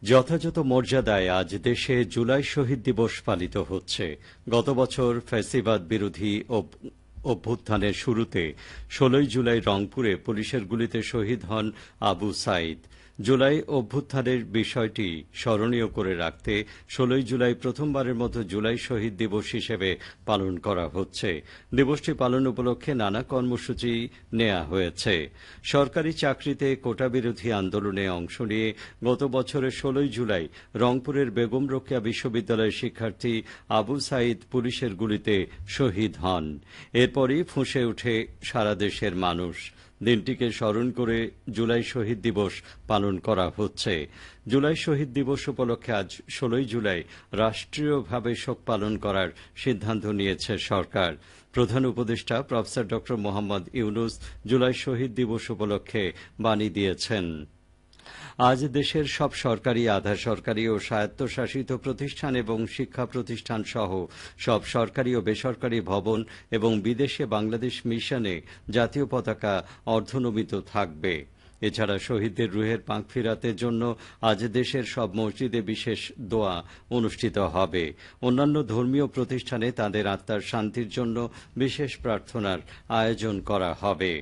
যথাযথ মর্যাদায় আজ দেশে জুলাই শহীদ দিবস পালিত হচ্ছে। গত বছর ফ্যাসিবাদ বিরোধী অভ্যুত্থানের শুরুতে ১৬ জুলাই রংপুরে পুলিশের গুলিতে শহীদ হন আবু সাঈদ। জুলাই অভ্যুত্থানের বিষয়টি স্মরণীয় করে রাখতে ১৬ জুলাই প্রথমবারের মতো জুলাই শহীদ দিবস হিসেবে পালন করা হচ্ছে। দিবসটি পালন উপলক্ষে নানা কর্মসূচি নেওয়া হয়েছে। সরকারি চাকরিতে কোটা বিরোধী আন্দোলনে অংশ নিয়ে গত বছরের ১৬ জুলাই রংপুরের বেগম রোকেয়া বিশ্ববিদ্যালয়ের শিক্ষার্থী আবু সাঈদ পুলিশের গুলিতে শহীদ হন। এরপরই ফুঁসে ওঠে সারা দেশের মানুষ। দিনটিকে স্মরণ করে জুলাই শহীদ দিবস পালন করা হচ্ছে। জুলাই শহীদ দিবস উপলক্ষে আজ ১৬ জুলাই রাষ্ট্রীয়ভাবে শোক পালন করার সিদ্ধান্ত নিয়েছে সরকার। প্রধান উপদেষ্টা প্রফেসর ড মোহাম্মদ ইউনূস জুলাই শহীদ দিবস উপলক্ষে বাণী দিয়েছেন। আজ দেশের সব সরকারি, আধা সরকারি ও স্বায়ত্তশাসিত প্রতিষ্ঠান এবং শিক্ষা প্রতিষ্ঠান সহ সব সরকারি ও বেসরকারি ভবন এবং বিদেশে বাংলাদেশ মিশনে জাতীয় পতাকা অর্ধনমিত থাকবে। এছাড়া শহীদদের রুহের পাখফিরাতের জন্য আজ দেশের সব মসজিদে বিশেষ দোয়া অনুষ্ঠিত হবে। অন্যান্য ধর্মীয় প্রতিষ্ঠানে তাঁদের আত্মার শান্তির জন্য বিশেষ প্রার্থনার আয়োজন করা হবে।